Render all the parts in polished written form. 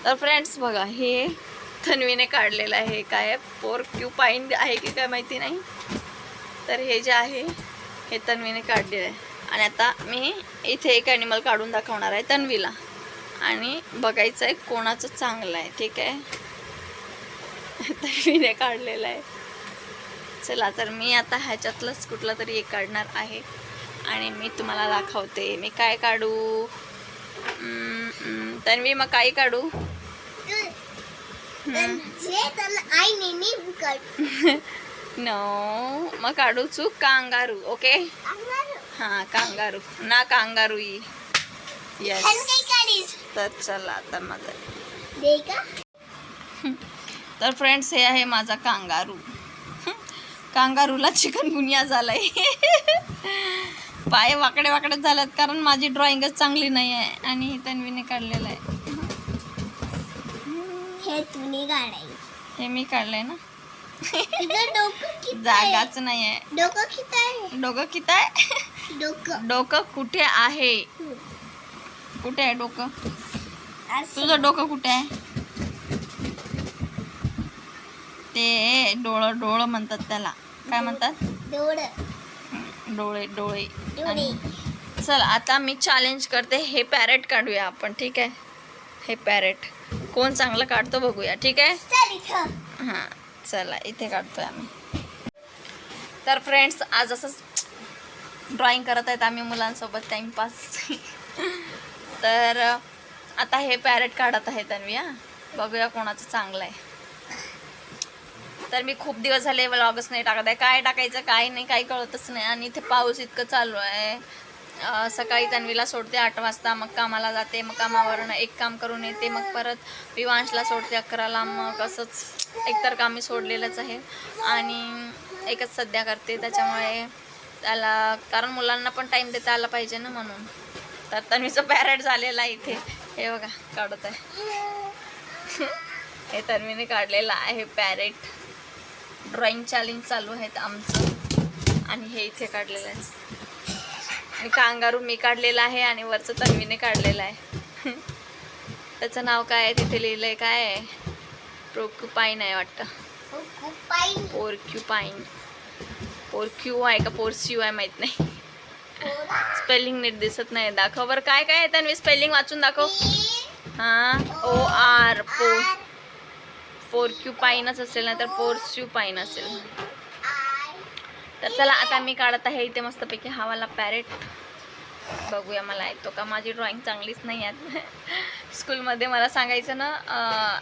तर फ्रेंड्स बघा, हे तन्वीने काढलेलं आहे. काय पोर्क्युपाईन आहे की काय माहिती नाही. तर हे जे आहे हे तन्वीने काढलेलं आहे. आणि आता मी इथे एक ॲनिमल काढून दाखवणार आहे तन्वीला, आणि बघायचं आहे कोणाचं चांगलं आहे. ठीक आहे, तन्वीने काढलेलं आहे. चला, तर मी आता ह्याच्यातलंच कुठलं तरी एक काढणार आहे आणि मी तुम्हाला दाखवते मी काय काढू. तन्वी, मग काय काढू? नो, मग काढू चूक कांगारू. ओके, हां, कांगारू ना, कांगारू ही. यस. तर चला आता माझा, तर फ्रेंड्स हे आहे माझा कांगारू. कांगारूला चिकनगुनिया झालाय. पाय वाकडे वाकडे झालेत कारण माझी ड्रॉइंगच चांगली नाही आहे. आणि तन्वीने काढलेलं आहे. हे मी काढलंय ना. जागाच नाही आहे. डोकं किती आहे? डोकं कुठे आहे? कुठे आहे डोकं? तुझं डोकं कुठे आहे? ते डोळं म्हणतात त्याला. काय म्हणतात? डोळे. चला, आता मी चॅलेंज करते, हे पॅरेट काढूया आपण. ठीक आहे, हे पॅरेट कोण चांगलं काढतो बघूया. ठीक आहे, हां, चला इथे काढतोय आम्ही. तर फ्रेंड्स, आज असंच ड्रॉइंग करत आहेत आम्ही मुलांसोबत टाइमपास. तर आता हे पॅरेट काढत आहे तन्वी. बघूया कोणाचं चांगलं आहे. तर मी खूप दिवस झाले व्लॉगच नाही टाकत आहे. काय टाकायचं काय नाही काही कळतच नाही. आणि इथे पाऊस इतकं चालू आहे. सकाळी तन्वीला सोडते 8 वाजता, मग कामाला जाते, मग कामावरून एक काम करून येते, मग परत विवांशला सोडते 11ला. मग असंच एकतर काम मी सोडलेलंच आहे आणि एकच सध्या करते. त्याच्यामुळे त्याला, कारण मुलांना पण टाईम देता आला पाहिजे ना, म्हणून. तर तन्वीचं पॅरेट झालेलं आहे इथे. हे बघा काढत आहे. हे तन्वीने काढलेलं आहे पॅरेट. ड्रॉइंग चॅलेंज चालू आहेत आमचं. आणि हे इथे काढलेलं आहे. आणि कांगारू मी काढलेला आहे आणि वरचं तन्वीने काढलेलं आहे. त्याचं नाव काय आहे तिथे लिहिलं आहे? काय आहे? पोर्क्युपाईन आहे वाटतं. पोर्क्यू आहे का पोर्स्यू आहे माहीत नाही. स्पेलिंग नीट दिसत नाही. दाखव बरं काय काय आहे तन्वी, स्पेलिंग वाचून दाखव. हां, OR पोर्क्युपाईनच असेल, नाही तर पोर्स्युपाईन असेल. तर चला, आता मी काढत आहे इथे मस्तपैकी हवाला पॅरेट. बघूया मला येतो का. माझी ड्रॉइंग चांगलीच नाही आहे. स्कूलमध्ये मला सांगायचं ना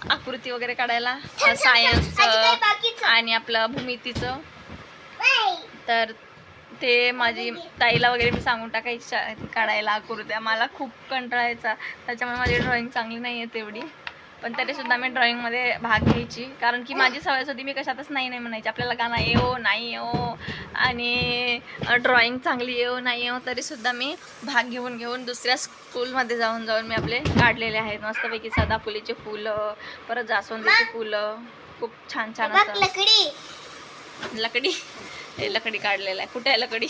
आकृती वगैरे काढायला, सायन्सचं आणि आपलं भूमितीचं. तर ते माझी ताईला वगैरे मी सांगून टाकायची काढायला आकृत्या. मला खूप कंटाळायचा, त्याच्यामुळे माझी ड्रॉइंग चांगली नाही आहे तेवढी. पण तरीसुद्धा मी ड्रॉइंगमध्ये भाग घ्यायची, कारण की माझी सवयच होती. मी कशातच नाही म्हणायची. आपल्याला गाणं येवो नाही येवो आणि ड्रॉइंग चांगली येवो नाही येवो, तरीसुद्धा मी भाग घेऊन दुसऱ्या स्कूलमध्ये जाऊन मी आपले काढलेले आहेत. मस्तपैकी सदाफुलीचे फुलं, परत जास्वंदीची फुलं, खूप छान छान असं. लकडी, हे लकडी काढलेलं आहे. कुठे आहे लकडी?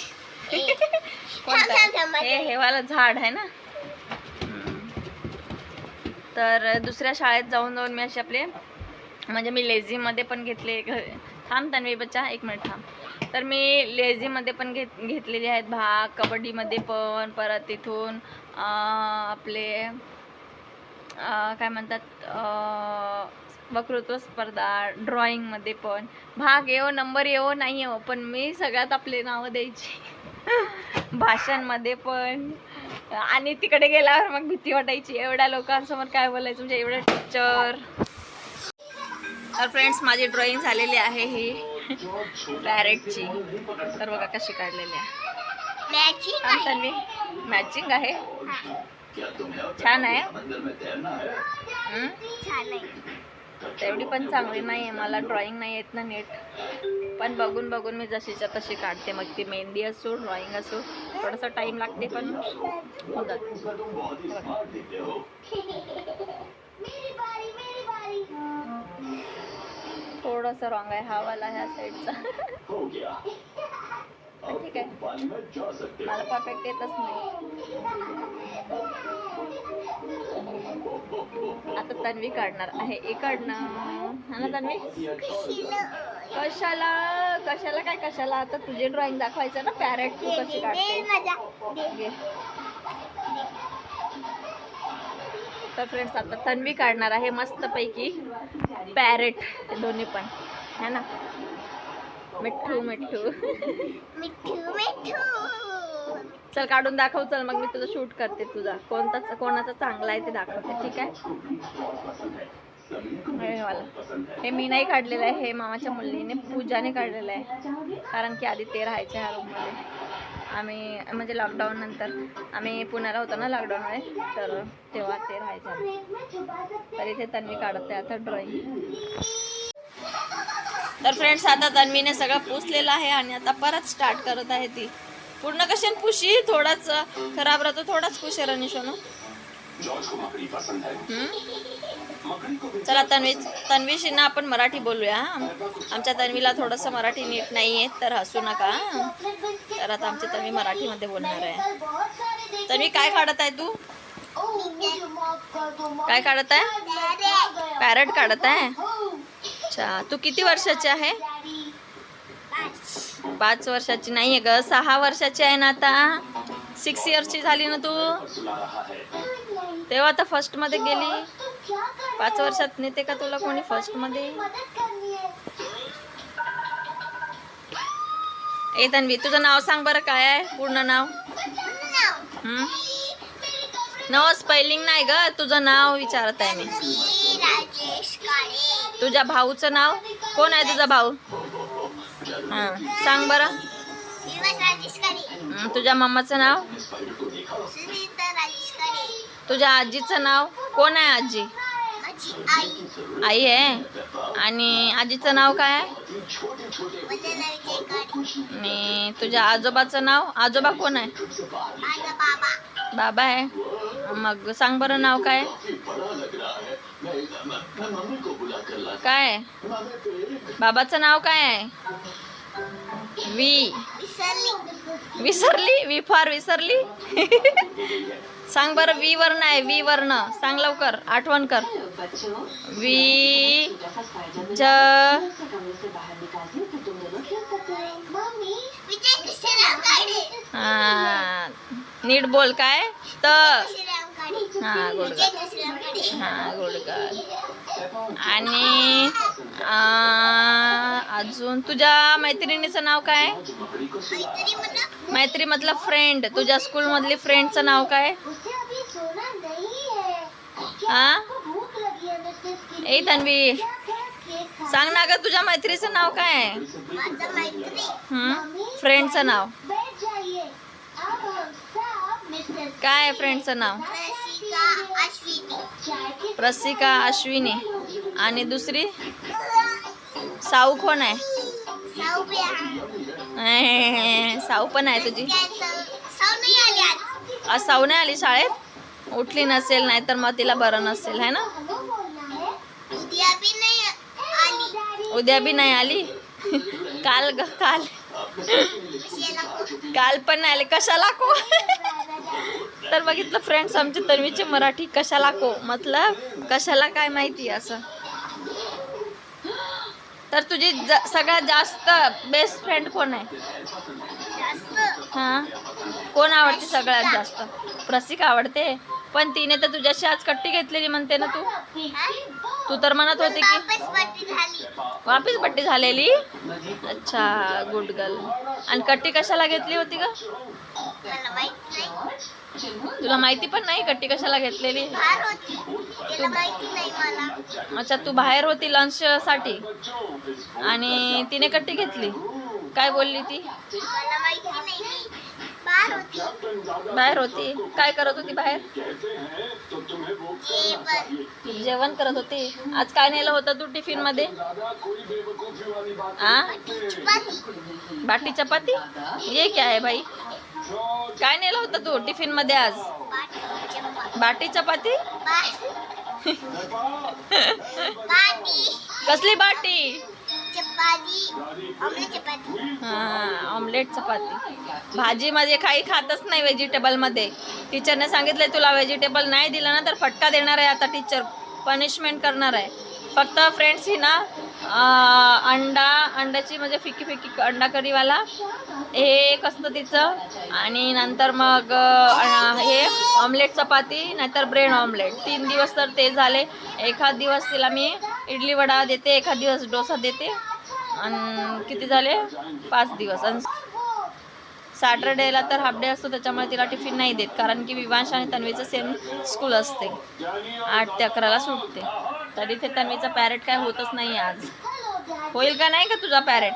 कोणतं? हे वाला झाड आहे ना. तर दुसऱ्या शाळेत जाऊन मी असे आपले, म्हणजे मी लेझीमध्ये पण घेतले. थांब तन्वी बच्चा, 1 मिनिट थांब. तर मी लेझीमध्ये पण घेतलेले आहेत भाग, कबड्डीमध्ये पण, परत तिथून आपले काय म्हणतात, वक्तृत्व स्पर्धा, ड्रॉइंगमध्ये पण भाग येवो, नंबर येवो नाही येवो, पण मी सगळ्यात आपले नावं द्यायची. भाषणमध्ये पण. आणि तिकडे गेल्यावर मग भीती वाटायची, एवढ्या लोकांसमोर काय बोलायचं, म्हणजे एवढं टीचर. तर फ्रेंड्स, माझी ड्रॉइंग झालेली आहे ही पॅरेटची. तर बघा कशी काढलेली आहे. मॅचिंग आहे, छान आहे. तेवढी पण चांगली नाही आहे. मला ड्रॉइंग नाही येत ना नीट, पण बघून मी जशीच्या तशी काढते. मग ती मेहंदी असो, ड्रॉइंग असो, थोडासा टाईम लागते पण होऊन जाते. थोडंसं रॉंग आहे, हा वाला ह्या साईडचा. ठीक आहे, मला परफेक्ट येतच नाही. आता तन्वी काढणार आहे इकडनं. हा ना तन्वी? कशाला कशाला काय कशाला? आता तुझे ड्रॉइंग दाखवायचं ना, पॅरेट तू कशी काढते. तर फ्रेंड्स आता तन्वी काढणार आहे मस्तपैकी पॅरेट, दोन्ही पण है ना. मिठ्ठू मिठ्ठू मिठ्ठू मिठ्ठू. चल काढून दाखव. चल मग मी तुझं शूट करते. तुझा कोणाचा चांगला आहे ते दाखवते, ठीक आहे. हे मी नाही काढलेलं आहे, हे मामाच्या मुलीने पूजाने काढलेलं आहे. कारण की आधी ते राहायचे ह्या रूममध्ये. आम्ही म्हणजे लॉकडाऊन नंतर आम्ही पुण्याला होतो ना लॉकडाऊनमुळे, तर तेव्हा ते राहायचे. तर इथे तन्वी काढते आता ड्रॉइंग. तर फ्रेंड्स आता तन्वीने सगळं पुसलेलं आहे आणि आता परत स्टार्ट करत आहे ती. पूर्ण कशाने पुशी? थोडाच खराब राहतो, थोडाच पुशे रनिशोनो. चला तन्वीशींना आपण मराठी बोलूया. आमच्या तन्वीला थोडंसं मराठी नीट नाही आहे, तर हसू नका. तर आता आमची तन्वी मराठीमध्ये बोलणार आहे. तन्वी काय काढत आहे तू? काय काढत आहे? पॅरेट काढत आहे. अच्छा, तू किती वर्षाची आहे? 5 वर्षाची नाहीये ग, 6 वर्षाची आहे ना आता. 6 इयर्सची झाली ना तू. तेव्हा आता फर्स्ट मध्ये गेली. 5 वर्षात नेते का तुला कोणी फर्स्ट मध्ये? ए तन्वी, तुझं नाव सांग बरं, काय आहे पूर्ण नाव? नो स्पेलिंग नाही ग, तुझं नाव विचारत आहे मी. तुझ्या भाऊचं नाव कोण आहे? तुझा भाऊ सांग बरं. तुझ्या मम्माचं नाव? तुझ्या आजीचं नाव कोण आहे? आजी आई आहे. आणि आजीचं नाव काय आहे? आणि तुझ्या आजोबाचं नाव? आजोबा कोण आहे? बाबा आहे. मग सांग बरं नाव काय? काय बाबाचं नाव काय आहे? विसरली? वी फॉर विसरली. सांग बरं. वी वर्ण आहे, वी वर्ण सांग लवकर, आठवण कर. वी ज हा नीट बोल. काय? त हा गुडगल. हा गुडगल. आणि अजून तुझ्या मैत्रिणीचं नाव काय? मैत्री मतलब फ्रेंड. तुझ्या स्कूल मधली फ्रेंडचं नाव काय? हा ए तन्वी सांग ना ग, तुझ्या मैत्रीचं नाव काय आहे? फ्रेंडचं नाव काय आहे? फ्रेंडचं नाव? प्रसिका, अश्विनी. आणि दुसरी साऊ कोण आहे? साऊ पण आहे तुझी? आज साऊ नाही आली शाळेत? उठली नसेल, नाही तर मग तिला बरं नसेल है ना. उद्या बी नाही आली. काल पण नाही आली. कशाला को? तर बघितलं फ्रेंड्स, आमची तन्वीची मराठी कशाला को मतलब कशाला काय माहिती असं. तर तुझी सगळ्यात जास्त बेस्ट फ्रेंड कोण आहे? हा कोण आवडते सगळ्यात जास्त? प्रसिका आवडते. पण तिने तर तुझ्याशी आज कट्टी घेतलेली म्हणते ना तू. तू तर म्हणत होती की वापिस पट्टी झालेली. अच्छा गुड गर्ल. आणि कट्टी कशाला घेतली होती ग? तुला माहिती पण नाही कट्टी कशाला घेतलेली? अच्छा तू बाहेर होती लंच साठी आणि तिने कट्टी घेतली. काय बोलली ती? बाहेर होती. काय करत होती बाहेर? जेवण करत होती. आज काय नेलं होतं तू टिफिन मध्ये? बाटी चपाती. ये क्या है भाई? काय नेलं होतं तू टिफिन मध्ये आज? बाटी चपाती. कसली बाटी? हा ऑमलेट चपाती. भाजीमध्ये काही खातच नाही व्हेजिटेबल मध्ये. टीचरने सांगितलंय तुला व्हेजिटेबल नाही दिलं ना तर फटका देणार आहे आता टीचर. पनिशमेंट करणार आहे. फक्त फ्रेंड्स ही ना अंड्याची म्हणजे फिकी फिकी अंडा करीवाला हे एक असतं तिचं. आणि नंतर मग हे ऑमलेट चपाती नाहीतर ब्रेड ऑमलेट 3 दिवस तर ते झाले. एखाद दिवस तिला मी इडली वडा देते, एखाद दिवस डोसा देते. आणि किती झाले 5 दिवस. आणि सॅटर्डेला तर हाफ डे असतो त्याच्यामुळे तिला टिफिन नाही देत, कारण की विवांश आणि तन्वीचं सेम स्कूल असते, 8 ते 11ला सुटते. तरी ते तन्वीचा पॅरेट काय होतच नाही आज. होईल का नाही का तुझा पॅरेट?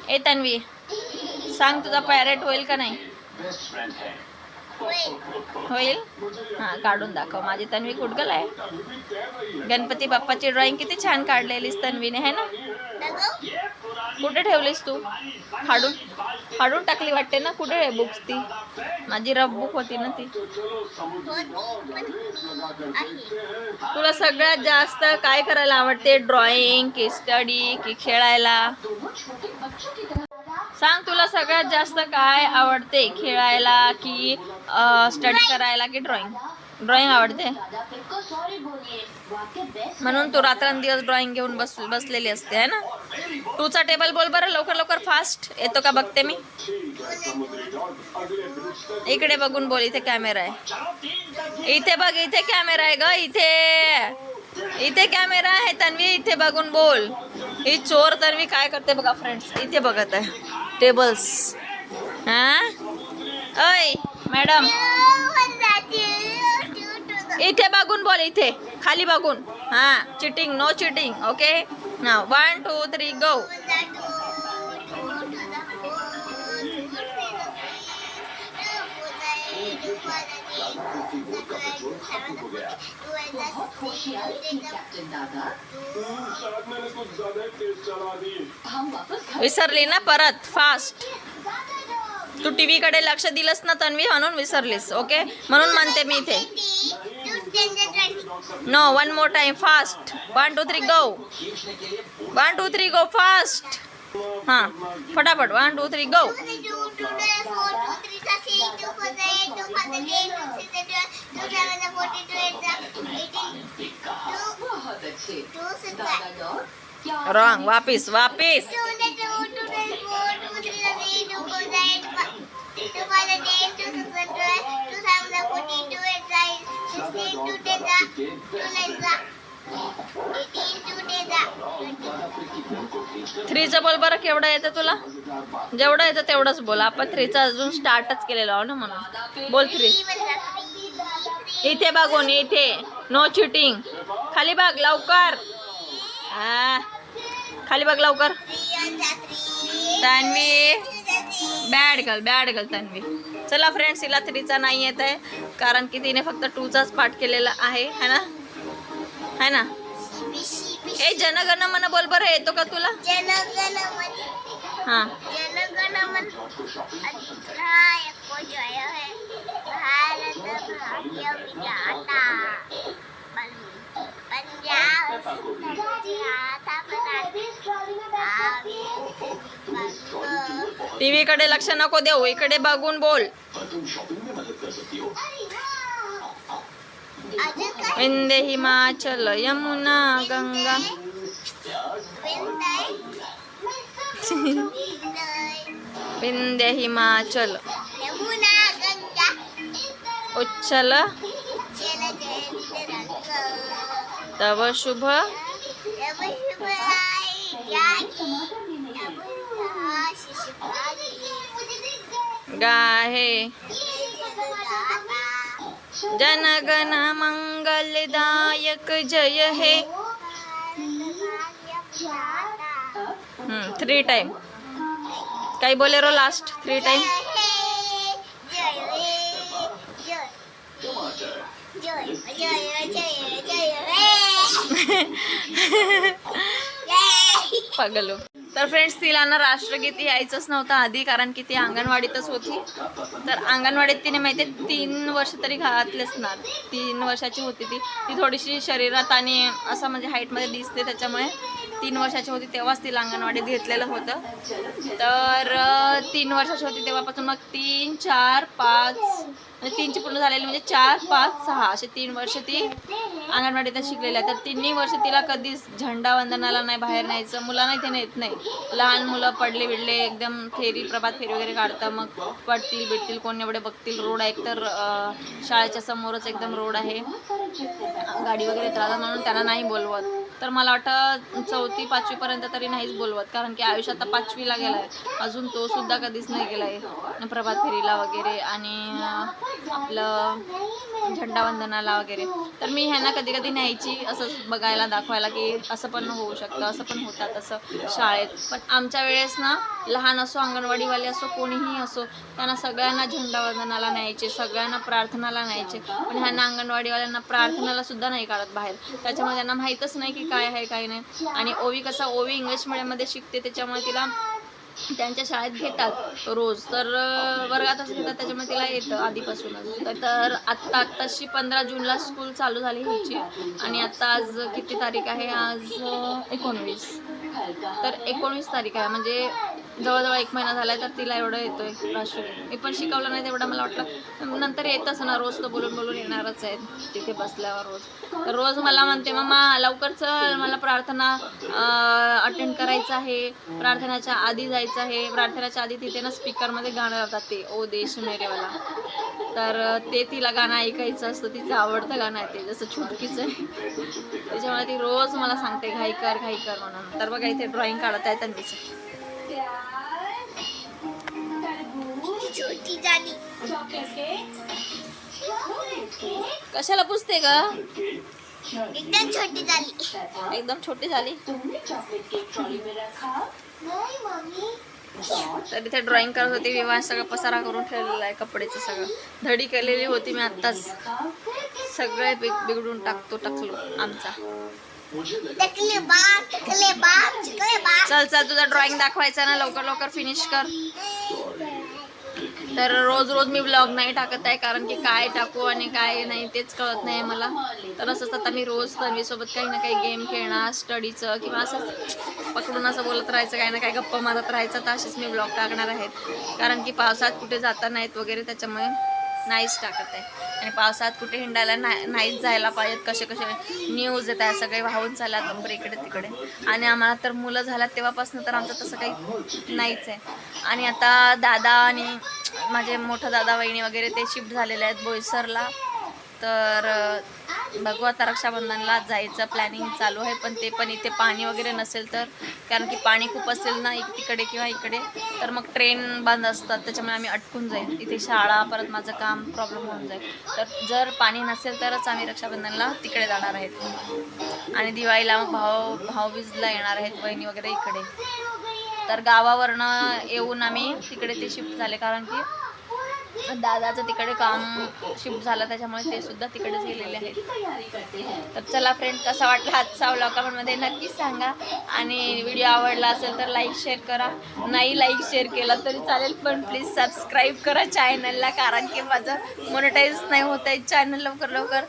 ए तन्वी सांग, तुझा पॅरेट होईल का नाही? होईल. हां काढून दाखव. माझी तन्वी कुडगल आहे. गणपती बाप्पाची ड्रॉइंग किती छान काढलेलीस तन्वीने, है ना? कुठे ठेवलीस तू? फाडून टाकली वाटते ना. कुठे आहे बुक्स? ती माझी रफ बुक होती ना ती. तुला सगळ्यात जास्त काय करायला आवडते? ड्रॉइंग की स्टडी की खेळायला? सांग, तुला सगळ्यात जास्त काय आवडते? खेळायला की स्टडी करायला की ड्रॉइंग? ड्रॉइंग आवडते म्हणून तू रात्रंदिवस ड्रॉइंग घेऊन बसलेली असते, है ना? 2चा टेबल बोल बरं लवकर लवकर, फास्ट. येतो का बघते मी. इकडे बघून बोल. इथे कॅमेरा आहे. इथे बघ, इथे कॅमेरा आहे ग. इथे कॅमेरा आहे तन्वी. इथे बघून बोल. ही चोर तन्वी काय करते बघा फ्रेंड्स. इथे बघत आहे टेबल्स. हा अय मॅडम, इथे बघून बोल. इथे खाली बघून. हा चिटिंग, नो चिटिंग. ओके ना. 1 2 3 गो. विसरली ना परत. फास्ट. तू टीव्ही कडे लक्ष दिलंस ना तन्वी, म्हणून विसरलीस. ओके म्हणून म्हणते मी इथे. No, 1 more time. Fast. 1 2 3 go. 1 2 3 go. Fast. हां फटाफट. 1 2 3 गो. रॉंग. वापिस. थ्रीचं बोल बरं. केवढं येतं तुला? जेवढं येतं तेवढंच बोल. आपण 3चा अजून स्टार्टच केलेलं आहो ना, म्हणून बोल 3. इथे बघून. इथे नो चिटिंग. खाली बघ लवकर. खाली बघ लवकर. Tanvi bad girl Tanvi. चला फ्रेंड्स, हिला 3चा नाही येत आहे कारण की तिने फक्त 2चाच पाठ केलेला आहे, है ना? ए जनगण मन बोल बरं. येतो का तुला? हां टीव्ही कडे लक्ष नको देऊ. इकडे बघून बोल. विंध्य हिमाचल यमुना गंगा. विंध्य हिमाचल उच्चल तव शुभ गाहे. जनगण मंगलदायक जय हे. 3 टाइम. काही बोले रो लास्ट 3 टाइम. पगलो. तर फ्रेंड्स, तिला ना राष्ट्रगीत यायचंच नव्हतं आधी, कारण की ती अंगणवाडीतच होती. तर अंगणवाडीत तिने माहिती 3 वर्ष तरी घातलेच ना. 3 वर्षाची होती ती. थोडीशी शरीरात आणि असं म्हणजे हाईटमध्ये दिसते, त्याच्यामुळे 3 वर्षाची होती तेव्हाच तिला अंगणवाडीत घेतलेलं होतं. तर 3 वर्षाची होती तेव्हापासून मग 3 4 5 म्हणजे 3ची पूर्ण झालेली, म्हणजे 4, 5, 6 असे 3 वर्ष ती अंगणवाडीत शिकलेली आहे. तर 3 वर्ष तिला कधीच झेंडा वंदनाला नाही बाहेर न्यायचं, मुलांना इथे नेत नाही. लहान मुलं पडले बिडले एकदम फेरी, प्रभात फेरी वगैरे काढतं, मग पडतील बिडतील, कोण एवढे बघतील. रोड आहे तर शाळेच्या समोरच एकदम रोड आहे, गाडी वगैरे राहतात, म्हणून त्यांना नाही बोलवत. तर मला वाटतं 4थी 5वीपर्यंत तरी नाहीच बोलवत, कारण की आयुष्य आता 5वीला गेला आहे, अजून तो सुद्धा कधीच नाही गेला आहे प्रभात फेरीला वगैरे आणि आपलं झेंडावंदनाला वगैरे. तर मी ह्यांना कधी कधी न्यायची असं बघायला, दाखवायला की असं पण होऊ शकतं, असं पण होतात असं शाळेत. पण आमच्या वेळेस ना, लहान असो, अंगणवाडीवाले असो, कोणीही असो, त्यांना सगळ्यांना झेंडावंदनाला न्यायचे, सगळ्यांना प्रार्थनाला न्यायचे. पण ह्यांना अंगणवाडीवाल्यांना प्रार्थनाला सुद्धा नाही काढत बाहेर, त्याच्यामुळे त्यांना माहीतच नाही की काय आहे काय नाही. आणि ओवी कसा, ओवी इंग्लिश मिडियममध्ये शिकते, त्याच्यामुळे तिला त्यांच्या शाळेत घेतात रोज, तर वर्गातच घेतात, त्याच्यामुळे तिला येतं आधीपासूनच. तर आत्ताशी 15 जूनला स्कूल चालू झाली हिची, आणि आत्ता आज किती तारीख आहे, आज 19. तर 19 तारीख आहे, म्हणजे जवळजवळ 1 महिना झाला आहे. तर तिला एवढं येतोय राष्ट्रगीत. मी पण शिकवलं नाही तेवढं, मला वाटलं नंतर येतच ना, रोज तर बोलून बोलून येणारच आहे तिथे बसल्यावर रोज. तर रोज मला म्हणते, मम्मा लवकर चल, मला प्रार्थना अटेंड करायचं आहे, प्रार्थनाच्या आधी जायचं आहे. प्रार्थनाच्या आधी तिथे ना स्पीकरमध्ये गाणं लावतात, ते ओ देश मेरेवाला, तर ते तिला गाणं ऐकायचं असतं, तिचं आवडतं गाणं आहे ते, जसं छुटकीचं आहे. त्याच्यामुळे ती रोज मला सांगते घाई कर म्हणून. तर बघा इथे ड्रॉइंग काढत आहे तन्वीचं. छोटी झाली. कशाला पुसते ग? एकदम छोटी झाली. एकदम छोटी झाली. नाही मम्मी. तर इथे ड्रॉइंग करत होती. विवाह सगळं पसारा करून ठेवलेला आहे, कपड्याचं सगळं धडी केलेली होती मी आत्ताच, सगळे बिघडून टाकलो आमचा. चल चल, तुझा ड्रॉइंग दाखवायचा ना, लवकर लवकर फिनिश कर. तर रोज रोज मी ब्लॉग नाही टाकत आहे, कारण की काय टाकू आणि काय नाही तेच कळत नाही मला. तर असंच आता मी रोज तन्वीसोबत काही ना काही गेम खेळणार, स्टडीचं किंवा असं पकडून असं बोलत राहायचं, काही ना काही गप्पा मारत राहायचं. तर असेच मी ब्लॉग टाकणार आहेत, कारण की पावसात कुठे जाता नाहीत वगैरे, त्याच्यामुळे नाहीच टाकत आहे. आणि पावसात कुठे हिंडायला नाहीच जायला पाहिजेत. कसे न्यूज येत आहे, सगळे वाहून चालत नंबर इकडे तिकडे. आणि आम्हाला तर मुलं झाल्यात तेव्हापासून तर आमचं तसं काही नाहीच आहे. आणि आता दादा आणि माझे मोठा दादा वहिनी वगैरे ते शिफ्ट झालेले आहेत बोईसरला. तर बघू आता रक्षाबंधनला जायचं प्लॅनिंग चालू आहे, पण ते पण इथे पाणी वगैरे नसेल तर, कारण की पाणी खूप असेल ना तिकडे किंवा इकडे, तर मग ट्रेन बंद असतात, त्याच्यामुळे आम्ही अटकून जाईल इथे, शाळा परत माझं काम प्रॉब्लेम होऊन जाईल. तर जर पाणी नसेल तरच आम्ही रक्षाबंधनला तिकडे जाणार आहेत. आणि दिवाळीला मग भाऊबीजला येणार आहेत वहिनी वगैरे इकडे. तर गावावरनं येऊन आम्ही तिकडे ते शिफ्ट झाले, कारण की दादाचं तिकडे काम शिफ्ट झालं, त्याच्यामुळे ते सुद्धा तिकडेच गेलेले आहेत. तर चला फ्रेंड, कसा वाटला आजचा व्लॉग कमेंटमध्ये नक्कीच सांगा. आणि व्हिडिओ आवडला असेल तर लाईक शेअर करा, नाही लाईक शेअर केला तरी चालेल, पण प्लीज सबस्क्राईब करा चॅनलला, कारण की माझं मोनेटाईज नाही होत आहे चॅनल लवकर लवकर.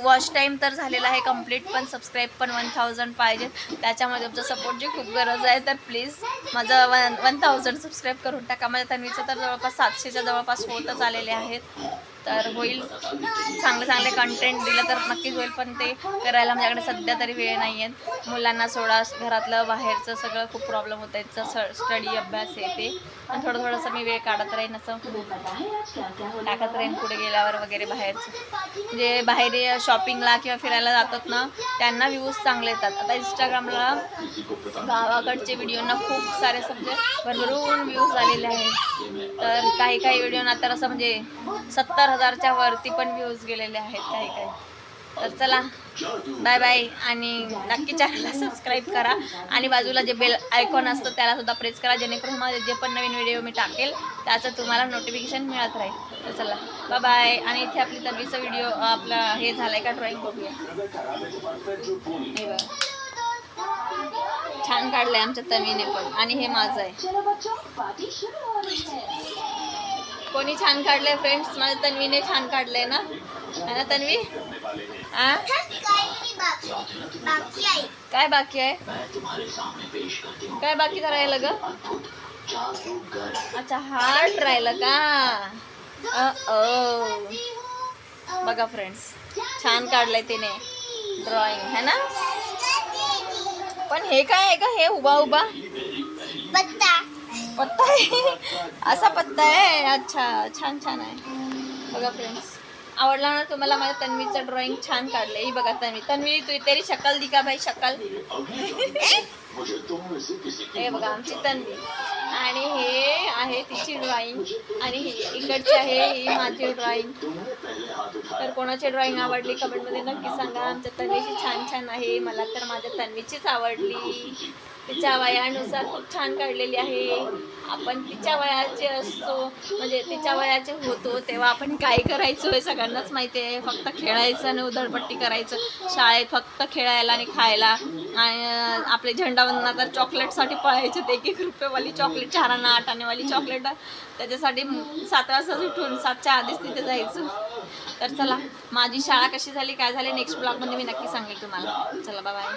वॉच टाईम तर झालेला आहे कंप्लीट, पण सबस्क्राईब पण 1000 पाहिजेत, त्याच्यामध्ये तुमचा सपोर्टची खूप गरज आहे. तर प्लीज माझं 1000 सबस्क्राईब करून टाका. माझ्या तन्वीचं तर जवळपास 700च्या जवळपास होतच आलेले आहेत. तर होईल, चांगले कंटेंट दिलं तर नक्कीच होईल, पण ते करायला माझ्याकडे सध्या तरी वेळ नाही आहे. मुलांना सोडा, घरातलं बाहेरचं सगळं खूप प्रॉब्लेम होत आहे, स्टडी अभ्यास आहे ते, पण थोडंसं मी वेळ काढत राहीन, असं टाकत राहीन पुढे गेल्यावर वगैरे. बाहेरचं म्हणजे बाहेर शॉपिंगला किंवा फिरायला जातात ना, त्यांना व्ह्यूज चांगले येतात. आता इंस्टाग्रामला गावाकडचे व्हिडिओना खूप सारे भरभरून व्ह्यूज आलेले आहेत. तर काही व्हिडिओना तर असं म्हणजे 70,000च्या वरती पण व्ह्यूज गेलेले आहेत काही. तर चला, बाय बाय, आणि नक्की चॅनलला सबस्क्राईब करा, आणि बाजूला जे बेल आयकॉन असतं त्याला सुद्धा प्रेस करा, जेणेकरून माझे जे पण नवीन व्हिडिओ मी टाकेल त्याचं तुम्हाला नोटिफिकेशन मिळत राहील. तर चला, बाय बाय. आणि इथे आपली तन्वीचा व्हिडिओ आपला हे झालाय का, ड्रॉइंग बघूया. हे बघा, छान काढलंय आमच्या तन्वीने पण, आणि हे माझं आहे. कोणी छान काढलंय फ्रेंड्स? माझ्या तन्वीने छान काढलंय ना, है ना तन्वी? काय बाकी आहे? काय बाकी करायला ग? अच्छा, हार्ट राहिलं का? बघा फ्रेंड्स, छान काढलंय तिने ड्रॉइंग है ना. पण हे काय आहे का, हे उभा उभा पत्ता. पत्ता आहे. असा पत्ता आहे. अच्छा, छान छान आहे. बघा फ्रेंड्स, आवडला ना तुम्हाला माझ्या तन्वीचं ड्रॉइंग. छान काढले. ही बघा तन्वी तू तेरी शक्ल दिखा भाई, शक्ल. हे बघा आमची तन्वी, आणि हे आहे तिची ड्रॉइंग, आणि ही इकडची आहे ही माझी ड्रॉइंग. तर कोणाची ड्रॉइंग आवडली कमेंटमध्ये नक्की सांगा. आमच्या तन्वीची छान छान आहे. मला तर माझ्या तन्वीचीच आवडली. तिच्या वयानुसार खूप छान काढलेली आहे. आपण तिच्या वयाचे असतो, म्हणजे तिच्या वयाचे होतो तेव्हा आपण काय करायचो हे सगळ्यांनाच माहिती आहे. फक्त खेळायचं आणि उधळपट्टी करायचं. शाळेत फक्त खेळायला आणि खायला, आणि आपले झेंडावंदना तर चॉकलेटसाठी पळायचे. 1-1 रुपयेवाली चॉकलेट, 4 आना 8 आनेवाली चॉकलेट, त्याच्यासाठी 7 वाजता उठून 7च्या आधीच तिथे जायचं. तर चला, माझी शाळा कशी झाली काय झाली नेक्स्ट ब्लॉगमध्ये मी नक्की सांगेल तुम्हाला. चला बाय बाय.